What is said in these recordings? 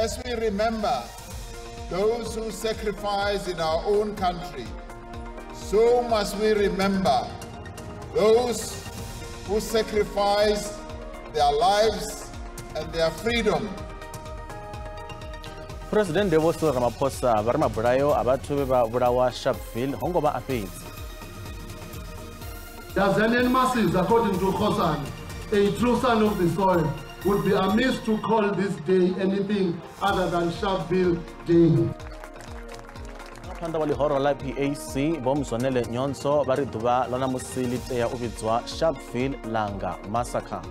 As we remember those who sacrifice in our own country, so must we remember those who sacrifice their lives and their freedom. President Devoso Ramaphosa Varma Brayo Abatu Burawa Sharpeville Hongoba Apes. The Azanian masses, according to Khosan, a true son of the soil, would be amiss to call this day anything other than Sharpeville Day. Pandawali Horola PAC, Bomsonele Nyonso, Bariduba, Lana Musili Tea Ubizwa, Sharpeville Langa Massacre.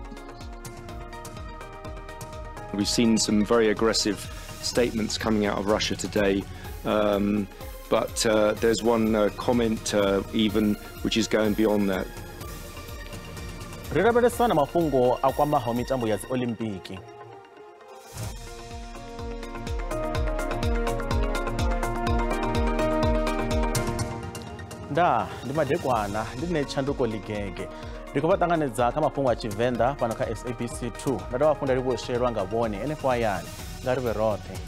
We've seen some very aggressive statements coming out of Russia today, but there's one comment even which is going beyond that. Rirabelesana Mafhungo akwamba mitambo ya Olimpiki. Da ndimadekwana ndine chanduko ligenge ndikopatanganedza kha mafhungo a Tshivenda pano kha SABC 2 ndadawafunda livosherwa ngavone enefwayani ngarive rothe.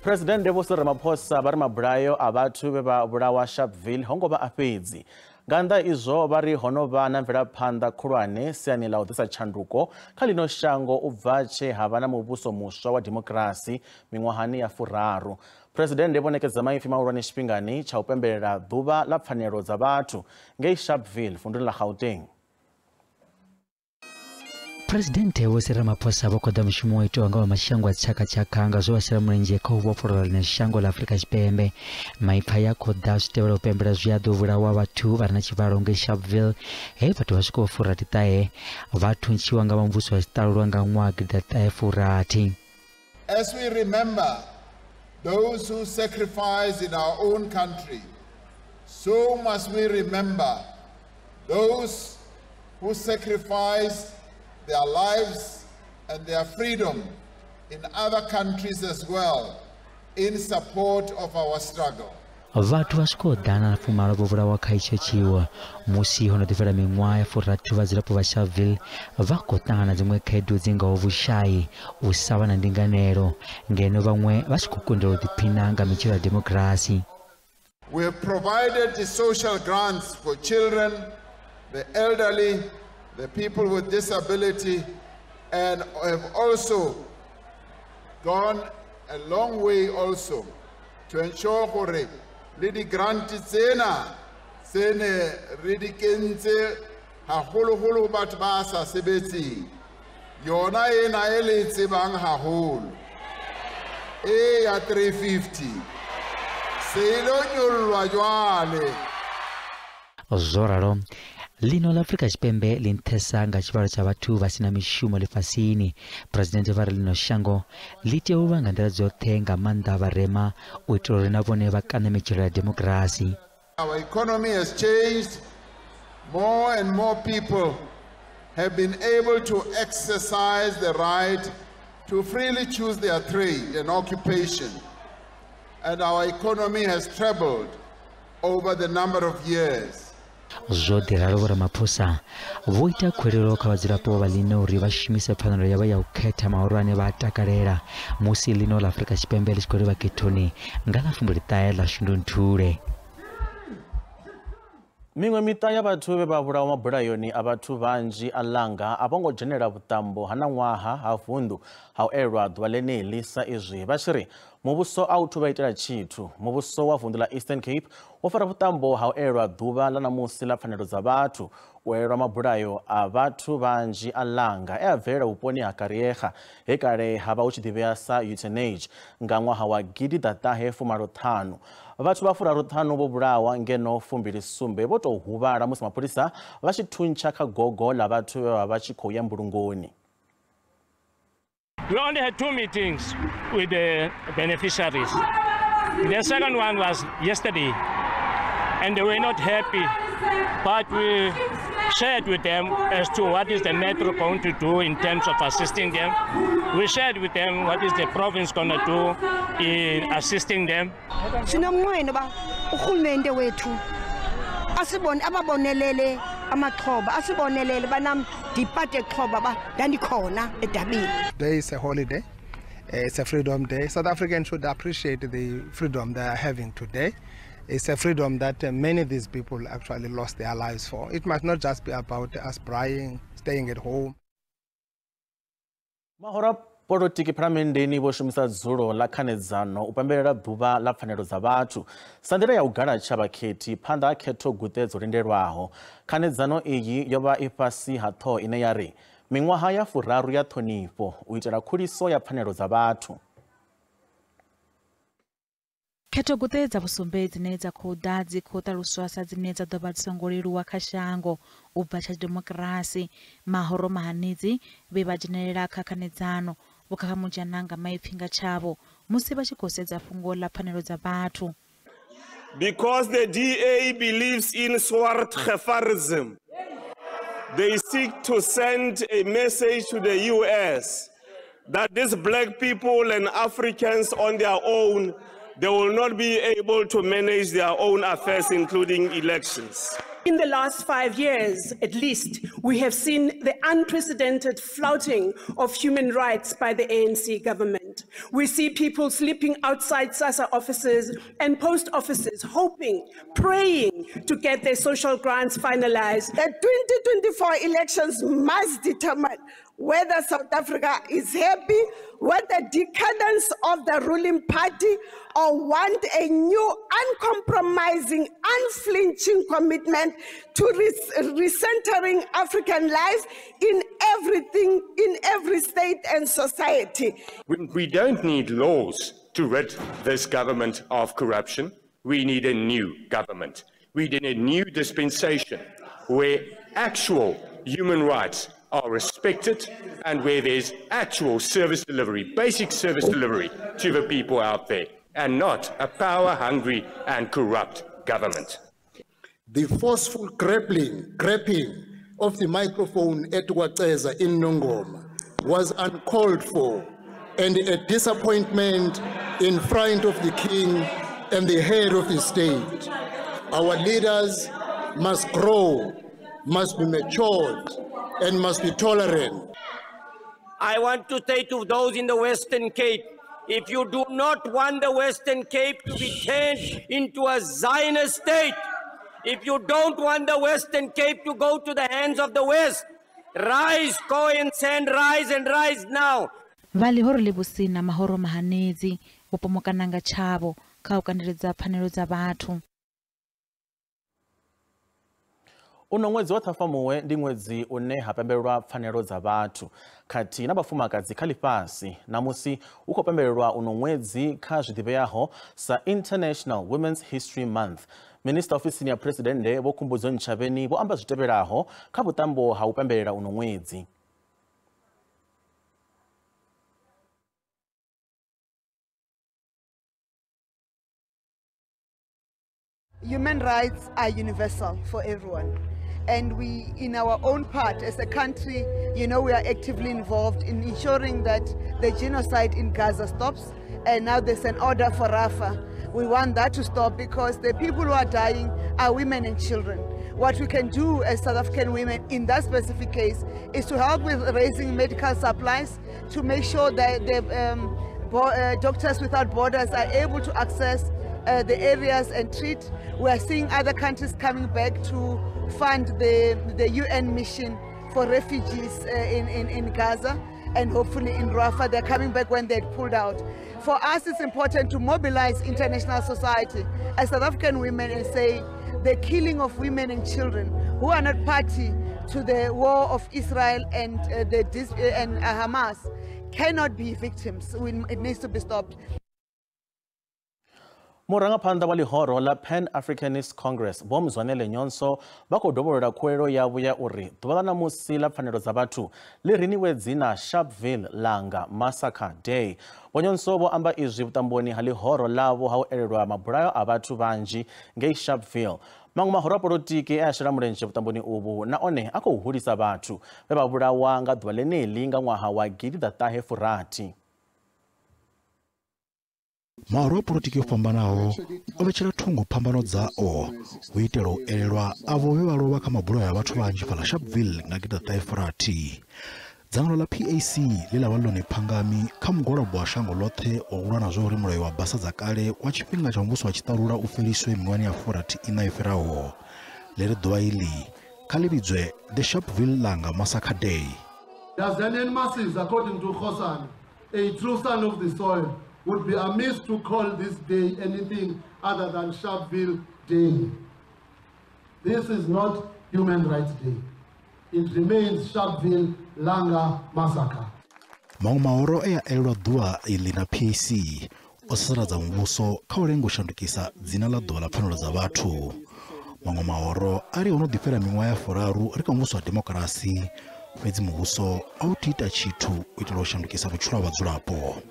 President Devoso Ramaphosa vari mabulayo a vathu veva vulawa Sharpeville hongoba afedzi nganda izwo vari honova na mvelaphanḓa khulwane siani ḽa u ḓisa tshanduko kha ḽino shango u bva tshe ha vha na muvhuso muswa wa dimokirasi miṅwahani ya 30. President vho ṋekedza maipfi mahulwane tshifhingani tsha u pembelela ḓuvha ḽa pfanelo dza vhathu ngei Sharpeville vunḓuni ḽa Gauteng. President Devoso Ramaphosa vho khoḓa mushumo wo itiwa nga mashango a tshaka nga zwo vhasela mulenzhe kha u vhofholola ḽine shango ḽa Afrika Tshipembe. Maipfi ya khoḓa zwi tevhela u pembela zwi a ḓo vhulawa vhathu vha re na tshivhalo ngei Sharpeville he vhathu vha swika vho 49 vha thuntshiwa nga muvhuso wa tshiṱalulwa nga ṅwaha gidi -60. As we remember those who sacrifice in our own country, so must we remember those who sacrifice their lives and their freedom in other countries as well in support of our struggle. Vhathu vha swika ḓana na fumalo vho vhulawa kha itsho tshiwo musi ho no ḓivhela miṅwaha ya 40 vhadzulapo vha Sharpeville vha khou ṱangana dziṅwe khaedu dzi ngaho vhushayi, u sa vha na ndinganelo ngeno vhaṅwe vha tshi khou kundelwa u ḓiphina nga mitshelo ya demokirasi. We have provided the social grants for children, the elderly, the people with disability, and have also gone a long way also to ensure gore le di grant tsena tsene re di kentse haholo batho ba sa sebetseng yona ena e le tsebang haholo e ya 350 se lo nyollwa jwale Zoralo lino la Afrika Tshipembe linthesa nga tshivhalo tsha vhathu vha sina mishumo ḽifhasini. President vha ri lino shango ḽi tea u vha nga nḓila dzoṱhe nga maanḓa vharema u itela uri na vhone vha kane mitshelo ya demokirasi. Our economy has changed. More and more people have been able to exercise the right to freely choose their trade and occupation, and our economy has trebled over the number of years. Zodira Vho Ramaphosa vho ita khuwelelo kha vhadzulapo vha ḽino uri vha shumise pfanelo yavho ya u khetha mahulwane vha takalela musi ḽino ḽa Afrika Tshipembe ḽi tshi khou livha khethoni nga ḽa 29 ḽa Shundunthule. Miṅwe miṱa ya vhathu vhe vha vhulawa mabulayoni a vhathu vhanzhi a langa a vho ngo dzhenela vhuṱambo ha ṅwaha ha vunḓu ha u elwa ḓuvha ḽeneḽi sa izwi vha tshi ri muvhuso a u thu vha itela tshithu. Muvhuso wa vunḓu ḽa Eastern Cape wo fara vhuṱambo ha u elwa ḓuvha ḽa ṋamusi ḽa pfanelo dza vhathu u elwa mabulayo a vhathu vhanzhi a langa e a bvelela vhuponi ha Kariega he kale ha vha hu tshi ḓivhea sa euthanasia nga ṅwaha wa gidi ḓaṱahe-fumaloṱhanu. Vhathu vha 35 vho vhulawa ngeno 27 vho tou huvhala musi mapholisa vha tshi thuntsha kha gogo ḽa vhathu vha tshi khou ya mbulungoni. We only had 2 meetings with the beneficiaries. The second one was yesterday, and they were not happy, but we shared with them as to what is the metro going to do in terms of assisting them. We shared with them what is the province going to do in assisting them. Asibonelele amaxhoba asibonelele Today is a holiday. It's a freedom day. South Africans should appreciate the freedom they are having today. It's a freedom that many of these people actually lost their lives for. It must not just be about us praying, staying at home. Mahora politiki pramendeni vo shumisa dzulo la khanedzano u pembelela ḓuvha la pfanelo dza vhathu sa nḓila ya u galatshya vhakhethi phanḓa ha khetho guṱe dzo lindelwaho. Khanedzano iyi yo vha i fhasi ha ṱhoho ine ya ri miṅwaha ya furaru ya ṱhonifho u itela khuliso ya pfanelo dza vhathu. Khetho guṱe dza vhusumbe dzine dza khou ḓa dzi khou ṱaluswa sa dzine dza ḓo vha dzi songo leluwa kha shango u bva tsha demokirasi. Mahoro Mahanidzi vhe vha dzhenelela kha khanedzano vho khakhamudzhana nga maipfi nga tshavho musi vha tshi khou sedza fhungo ḽa pfanelo dza vhathu. Because the DA believes in Swartgevarism, they seek to send a message to the US that these black people and Africans on their own, they will not be able to manage their own affairs, including elections. In the last 5 years, at least, we have seen the unprecedented flouting of human rights by the ANC government. We see people sleeping outside SASA offices and post offices, hoping, praying to get their social grants finalized. The 2024 elections must determine whether South Africa is happy with the decadence of the ruling party or want a new, uncompromising, unflinching commitment to recentering African life in everything, in every state and society. We don't need laws to rid this government of corruption. We need a new government. We need a new dispensation where actual human rights are respected and where there's actual service delivery, basic service delivery to the people out there, and not a power-hungry and corrupt government. The forceful grabbing of the microphone at Wateza in Nongoma was uncalled for and a disappointment in front of the king and the head of the state. Our leaders must grow, must be matured, and must be tolerant. I want to say to those in the Western Cape, if you do not want the Western Cape to be turned into a Zionist state, if you don't want the Western Cape to go to the hands of the West, rise, go and send, rise and rise now. Vali horo lebusina Mahoro Mahanidzi upomokananga chavo kha u kandeledza pfanelo dza vhathu. Uno ṅwedzi wa Ṱhafamuhwe ndi ṅwedzi une ha pembelelwa pfanelo dza vhathu khathihi na vhafumakadzi kha ḽifhasi namusi hu khou pembelelwa uno ṅwedzi kha zwiḓivheaho sa International Women's History Month. Minister ofisini ya Presidente Vho Khumbudzo Ntshavheni vho amba zwitevhelaho kha vhuṱambo ha u pembelela uno ṅwedzi. Human rights are universal for everyone. And we, in our own part as a country, we are actively involved in ensuring that the genocide in Gaza stops. And now there's an order for Rafah. We want that to stop because the people who are dying are women and children. What we can do as South African women in that specific case is to help with raising medical supplies to make sure that the Doctors Without Borders are able to access the areas and treat. We are seeing other countries coming back to fund the UN mission for refugees in Gaza, and hopefully in Rafah. They're coming back when they pulled out. For us, it's important to mobilize international society as South African women and say the killing of women and children who are not party to the war of Israel and Hamas cannot be victims. It needs to be stopped. Murangaphanḓa wa ḽihoro la Pan-Africanist Congress Vho Mzwanele Nyonso vha khou dovholola khuwelelo yavho ya uri ḓuvha ḽa ṋamusi ḽa pfanelo dza vhathu ḽi riniwe dzina Sharpeville Langa Massacre Day. Vho Nyonso vho amba izwi vhuṱamboni ha ḽihoro ḽavho ha u elelwa mabulayo a vhathu vhanzhi ngei Sharpeville. Maṅwe mahoro a polotiki e a shela mulenzhe vhuṱamboni uvhu na one a khou hulisa vhathu vhe vha vhulawa nga ḓuvha ḽeneḽi nga ṅwaha wa 1960. maoro a polotiki ofhambanaho o vhetshela thungo phambano dzao u itela u elelwa avo vhe vha lovha kha mabulayo ya vhathu vhanzhi fhaḽa Sharpeville nga gidaṱahe dzangano la PAC ḽi ḽa vha ḽone phangami kha mugwalabo wa shango ḽoṱhe o lwa na zwa uri mulayo wa basa dza kale wa tshifhinga tsha muvhuso wa tshiṱalula u fheliswe miṅwahani ya 44 yo fhiraho. Leri ḓuvha iḽi kha ḽi vhidzwe the Sharpeville Langa Massacre Day. Tanzanian masses, according to Khosan, a true son of the soil, would be amiss to call this day anything other than Sharpeville Day. This is not Human Rights Day. It remains Sharpeville Langa Massacre. Maṅwe maoro e a elelwa ḓuvha iḽi na PAC o sasaladza muvhuso kha u lenga u shandukisa dzina ḽa ḓuvha ḽa pfanelo dza vhathu. Maṅwe maoro a ri ono ḓifhela miṅwaha ya 4 ri kha muvhuso wa demokirasi fhedzi muvhuso a u ita tshithu u itela u shandukisa vhutshilo ha vhadzulapo.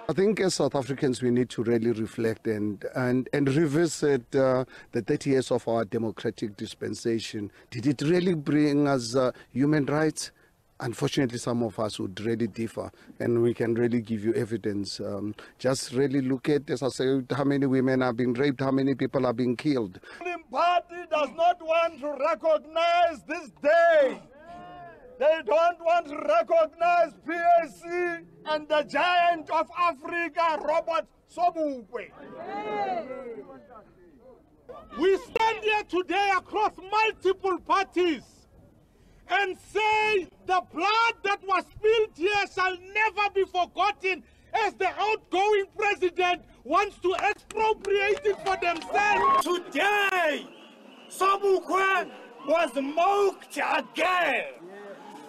I think as South Africans we need to really reflect and revisit the 30 years of our democratic dispensation. Did it really bring us human rights? Unfortunately, some of us would really differ, and we can really give you evidence. Just really look at, as I said, how many women are being raped, how many people are being killed. The ruling party does not want to recognize this day. They don't want to recognize PAC and the giant of Africa, Robert Sobukwe. We stand here today across multiple parties and say the blood that was spilled here shall never be forgotten, as the outgoing president wants to expropriate it for themselves. Today, Sobukwe was mocked again.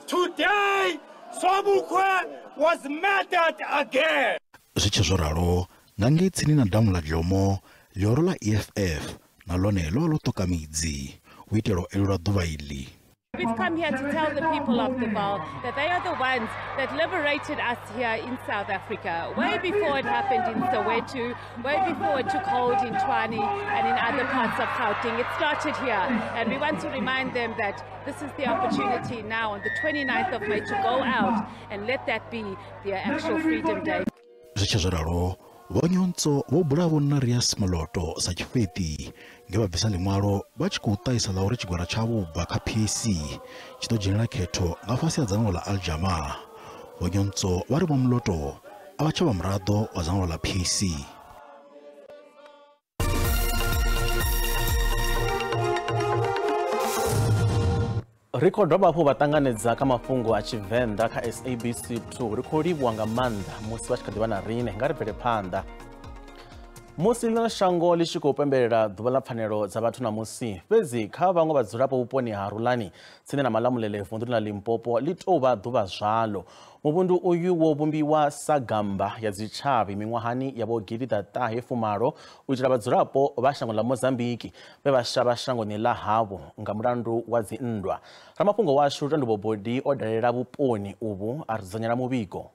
Today, Sobukwe was murdered again. Zwitshi zwo ralo nga ngei tsini na damu ḽa Dlomo ḽioro ḽa EFF na ḽone ḽo ṱoka midzi u itela u elelwa ḓuvha iḽi. We've come here to tell the people of the Vaal that they are the ones that liberated us here in South Africa, way before it happened in Soweto, way before it took hold in Tshwane and in other parts of Gauteng. It started here, and we want to remind them that this is the opportunity now on the 29th of May to go out and let that be their actual Freedom Day. Vhanyonso vho bula vhona Rias Maloto sa tshifeti nge vha bvisa ḽiṅwalo vha tshi khou ṱahisa ḽa uri tshigwada tshavho u bva kha PAC tshi ḓo dzhenela khetho nga fhasi ha dzangano ḽa Aljama. Vhanyonso vha ri Vho Maloto a vha tsha vha muraḓo wa dzangano ḽa PAC. Ri khou dovha hafhu vha ṱanganedza kha mafhungo a Tshivenda kha SABC 2 ri khou livhuwa nga maanḓa musi vha tshi kha ḓivha na riṋe nga ri bvele phanḓa. Musi ḽino shango ḽi tshi khou pembelela ḓuvha ḽa pfanelo dza vhathu na musi fhedzi kha vhaṅwe vhadzulapo vhuponi ha Rulani tsini na Malamulele vunḓuni ḽa Limpopo ḽi tou vha ḓuvha zwaḽo. Muvhundu uyu wo vhumbiwa sa gamba ya dzitshavhi miṅwahani ya vho gidiḓaṱahe fumalo u itela vhadzulapo vha shango ḽa Mozambiki vhe vha shavha shangoni ḽa havho nga mulandu wa dzinndwa. Ramafhungo washu Tanduvho Bodi o dalela vhuponi uvhu a ri dzudzanyela muvhigo.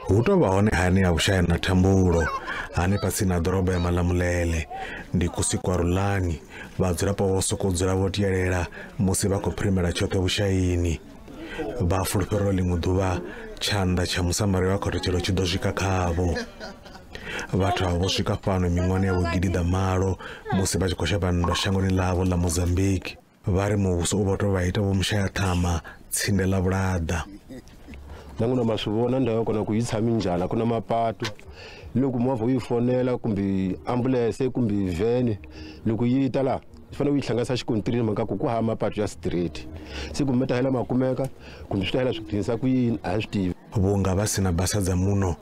Hu tou vha hone hani ya vhushaya na thambulo hanefha tsini na ḓorobo ya Malamulele ndi kusi kwa Rulani vhadzulapo vho sokou dzula vho tielela musi vha khou phirimela tshoṱhe vhushayini. Vha fulufhela ḽiṅwe ḓuvha tshanḓa tsha musamari wa khothetshelo tshi ḓo swika khavho. Vhathu avho vho swika fhano miṅwahani ya vhugidiḓamalo musi vha tshi khou shavha nndwa shangoni ḽavho ḽa Mozambiki. Vha ri muvhuso u vho tou vha ita vho mushayaṱhama tsinde ḽa vulaḓa. Nangona ma swi vona ndhawu ya kona ku yi tshami njhani ku na mapatu loko movha yi fonela kumbe ambulance kumbe van loko yi ta la swi fanele u yi hlanganisa xikontiri mhaka ku hava mapatu ya straight se kumbe ta hela makumeka kumbe swi ta hela swi tirhisa ku yini a hi swi tivi. Vunga va sina basa dza muno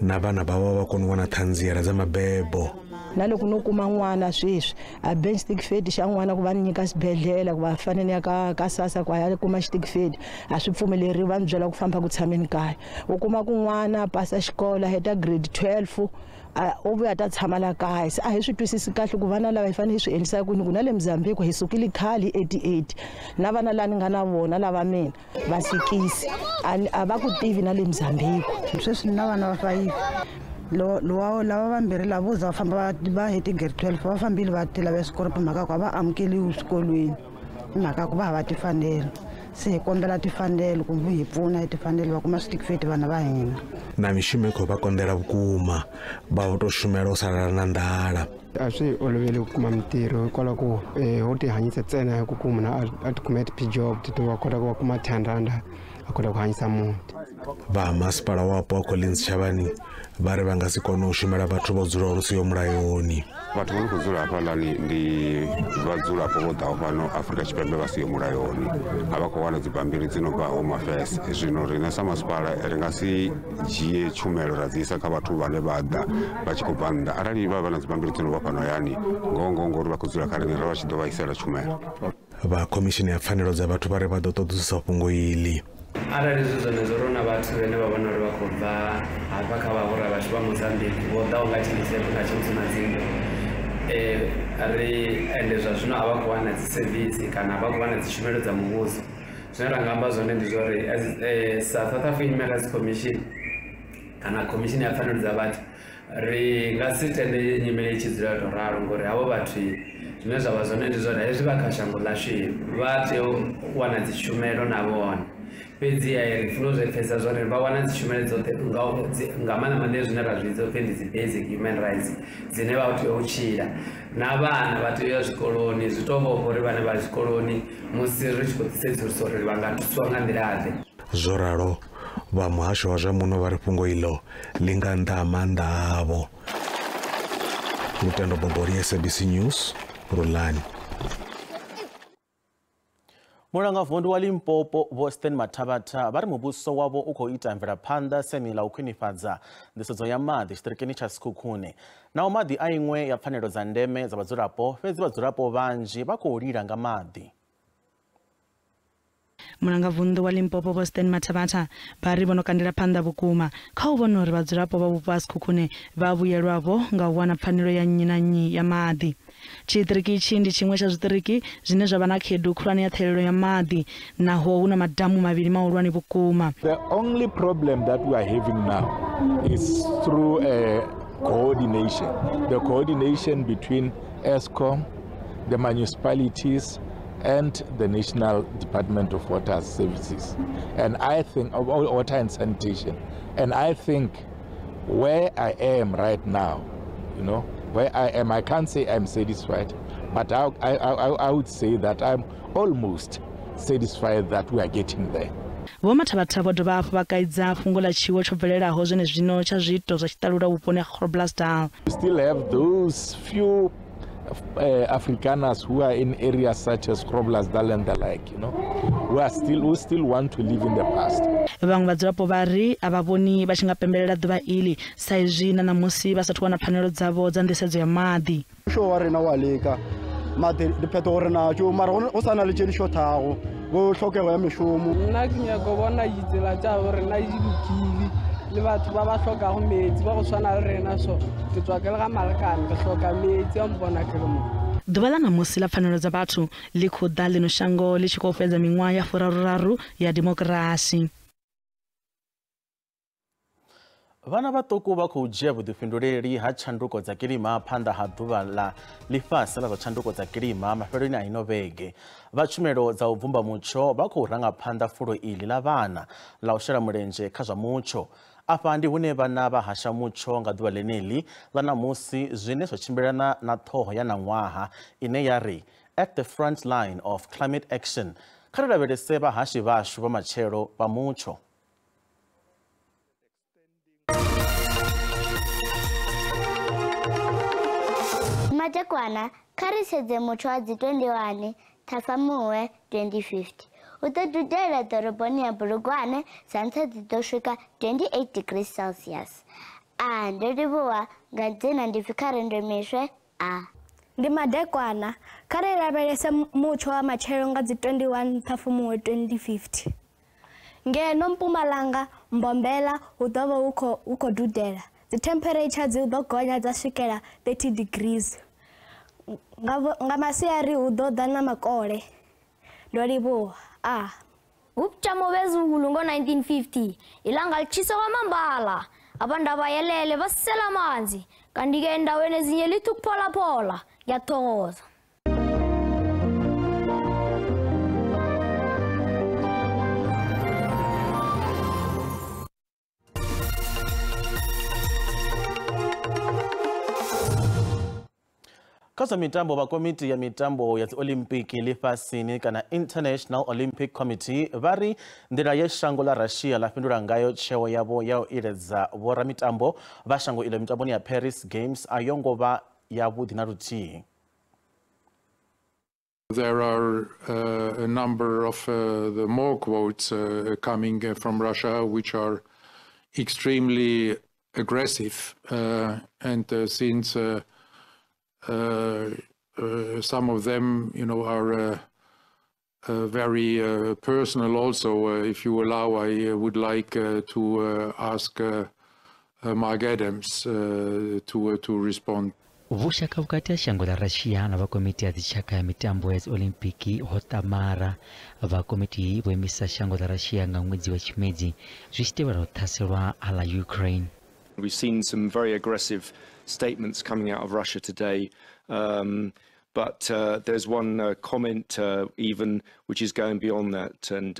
na vana va va kona u vona thanziela dza mabebo. Na loko no kuma n'wana sweswi a bench stickfed xa n'wana ku va nyika xibedhlele ku va fanele ya ka sasa ku ya kuma stickfed a swi pfumeleri va byela ku famba ku tshameni kaya u kuma ku n'wana pasa xikolo heta grade 12 u vuya ta tshama la kaya se a hi swi twisisi kahle ku vana lava hi fanele hi swi endlisa ku na le Mozambique hi sukile khali 88 na vana lani nga na vona lava mina va sikisi a va ku tivi na le Mozambique sweswi na vana va 5 lava vambirhi lava za famba va heti grade 12 va fambile va tela va swikolo mhaka ku va amukeliwi swikolweni mhaka ku va hava tifanelo sikombela tifandele kumbe hi pfuna tifandele va kuma switifikeiti vana va hina na miximeko va kondela vukuma va to shumela u salala na ndala a swi oloveli ku kuma mintirho hikwalaho ko ho ti hanyisa ntsena hi ku kuma na a ti kumeti p-job ti va kota ku va kuma 10 randa a kota ku hanyisa muti va masipala wapo wa Collins Chavani va ri va nga si kona u shumela vhathu vo dzula uri siyo mulayoni vhathu vho no khou dzula hafhaḽani ndi vhadzulapo vho ḓaho fhano Afrika Tshipembe vha siyo mulayoni a vha khou wana dzibammbiri dzi no bva Home Affairs zwino riṋe sa masipala ri nga si dzhie tshumelo ra dzi isa kha vhathu vhane vha ḓa vha tshi khou bva nnḓa arali vha vha na dzibammbiri dzi no vha fhano hayani ngoho ngori vha khou dzula kha riṋe ra vha tshi ḓo vha isela tshumelo vha khomishini ya pfanelo dza vhathu vha ri vha ḓo ṱoḓisisa fhungo iḽi arali zwi zwone zwo rona vhathu vhane vha vhona uri vha khou bva hafha kha vhahora vhathu vha Mozambique vho ḓaho nga tshimiseko nga tshimusi madzingo ende zwa zwino a vha khou wana dzi service kana a vha khou wana dzi tshumelo dza muvhuso zwine ra nga amba zwone ndi zwa uri South African Human Rights Commission kana commission ya pfanelo dza vhathu ri nga si tende nyimele i tshi dzula tou ralo ngori havho vhathu zwine zwa vha zwone ndi zwori hezwi vha kha shango ḽashu vha tea u wana dzi tshumelo na vhone fhedziha ri funa u zwi pfhesesa zwori vha wana dzi tshumelo dzoṱhe nga maanḓa zwine ra zwi vhidza upfhi ndi dzi basic human rights dzine vha tea u tshila na vhana vha tea u ya zwikoloni zwi tou vhofha uri vhane vha zwikoloni musi ri tshi khou ḓisedzulusa uri vha nga thusiwa nga nḓilaḓe zwo ralo vha muhasho wa zwa muno vha ri fhungo iḽo ḽi nga nnḓa ha maanḓa avho Lutendo Bobori, SABC News, Rulani. Mulangavundu wa Limpopo Boston Mathabata vari muvhuso wavo u khou ita mvelaphanḓa semi ḽa u khwinifhadza nḓisedzo ya maḓi tshiṱirikini tsha Sekhukhune. Naho maḓi a iṅwe ya pfanelo dza ndeme dza vhadzulapo, fhedzi vhadzulapo vhanzhi vha khou lila nga maḓi. Mulangavundu wa Limpopo Boston Mathabata vari vho no kandela phanḓa vhukuma kha u vhona uri vhadzulapo vha vhupo ha Sekhukhune vha vhuyelwavho nga u wana pfanelo ya nnyi na nnyi ya maḓi. Tshiṱiriki itshi ndi tshiṅwe tsha zwiṱiriki zwine zwa vha na khaedu khulwane ya ṱhahelelo ya maḓi naho hu na madamu mavhili mahulwane vhukuma. The only problem that we are having now is through coordination. The coordination between ESCOM, the municipalities, and the National Department of Water Services, and I think of water and sanitation. And I think where I am right now, you know, where I am, I can't say I'm satisfied, but I would say that I'm almost satisfied that we are getting there. Vho Mathabata vho dovha hafhu vha kaidza fhungo ḽa tshiwo tsho bvelelaho zwene zwino tsha zwiito zwa tshiṱalula vhuponi ha Groblersdal. We still have those few Afrikaners who are in areas such as Groblersdal and the like, you know, who still want to live in the past. Vhaṅwe vhadzulapo vha ri a vha vhoni vha tshi nga pembelela ḓuvha iḽi sa izwi na ṋamusi vha sathu wana pfanelo dzavho dza nḓisedzo ya maḓi. Musho wa rena wa leka maḓi diphetogo re natsho mara go sana le tšedi šothago go tlhokego ya mešomo. Nna ke nyaka bona ditsela tša gore na di lokile le batho ba ba hlokago metsi ba go tshwana le rena so ke tswa ke le ga Malakane ke hloka metsi a mbona ke le mo. Ḓuvha ḽa ṋamusi ḽa pfanelo dza vhathu ḽi khou ḓa ḽino shango ḽi tshi khou fhedza miṅwaha ya 34 ya dimokirasi. Vhana vhaṱuku vha khou dzhia vhuḓifhinduleli ha tshanduko dza kilima phanḓa ha ḓuvha ḽa ḽifhasi ḽa zwa tshanduko dza kilima mafheloni a ino vhege. Vha tshumelo dza u bvumba mutsho vha khou ranga phanḓa fulo iḽi ḽa vhana ḽa u shela mulenzhe kha zwa mutsho. Afha ndi hune vhana vha hasha mutsho nga ḓuvha ḽeneḽi ḽa ṋamusi zwine zwa tshimbilelana na ṱhoho ya ṋaṅwaha ine ya ri at the front line of climate action. Kha ri lavhelese vhahashi vhashu vha matshelo vha mutsho. Matekwana, kha ri sedze mutsho wa dzi 21 Ṱhafamuhwe 2050. U ḓo dudela ḓoroboni ya Bulugwane sa nṱha dzi ḓo swika 28 degrees Celsius. Ndo livhuwa nga dzina ndi pfi kha ri ndomiswe Ndi madekwana, kha ri lavhelese mutsho wa matshelo nga dzi 21 Ṱhafamuhwe 2050. Ngeno Mpumalanga, Mbombela hu ḓo vha hu khou dudela. Dzi temperature dzi ḓo gonya dza swikela 30 degrees. Nga masiari hu ḓo ḓa na makole. Ndo livhuwa. Ubujamo bezulu ngo-1950 ilanga litshisa kwamambala abantu abayelele basisela amanzi kanti-ke endaweni ezinye lithi ukupholaphola. Ngiyathokoza. Kasa mitambo ba komiti ya mitambo ya Olympic lifasini kana International Olympic Committee vari ndira ya shango la Russia la findura ngayo cheo yabo yao ileza wora mitambo vashango ile mitambo ni ya Paris Games ayongo ba ya budinaruti. There are a number of the more quotes coming from Russia, which are extremely aggressive, and since some of them, are very personal. Also, if you allow, I would like to ask Mark Adams to respond. Vushaka vukati ya shango la Russia na vakomiti ya zishaka ya mitambo ya Olimpiki hotamara vakomiti voimisa shango la Russia nga mwezi wa chimedzi zvichitevera kutaserwa ala Ukraine. We've seen some very aggressive statements coming out of Russia today, but there's one comment even which is going beyond that, and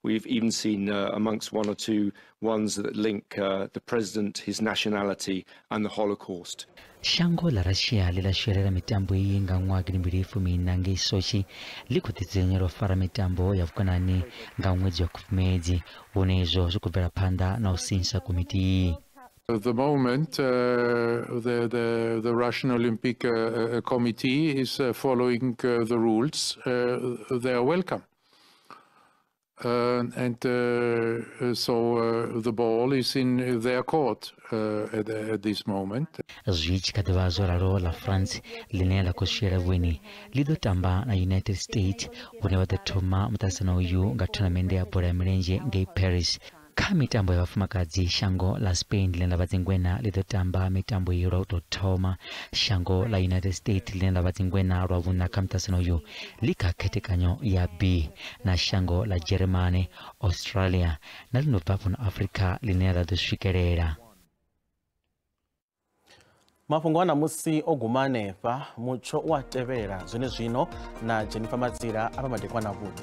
we've even seen amongst one or two ones that link the president, his nationality and the Holocaust. Shango la Russia lilasherera mitambo iyi nga mwaka 2010 Sochi likutidzenya fara mitambo yavukanani nga mwezi wa kumedzi wonezo zikubvera panda na usinsa komiti. At the moment, the Russian Olympic Committee is following the rules. They are welcome. And so the ball is in their court at this moment. Zvichikadavazo raro la France linela kushera wini lidotamba na United States wone wadatoma mutasana uyu nga tournament ya bora ya mirenje ngei Paris. Ka mitambo ya wafumakadzi shango la Spain lina vadzingwena lidotamba mitambo yiro dotoma shango la United States lina vadzingwena rwavuna ka mutasana uyu likaketekanyo ya B na shango la Germany, Australia na linobva kuno Africa linela dosvikerera. Mafhungo ana musi ogumane pa mucho watevera zvino na Jennifer Matsira apa madekwana vudi.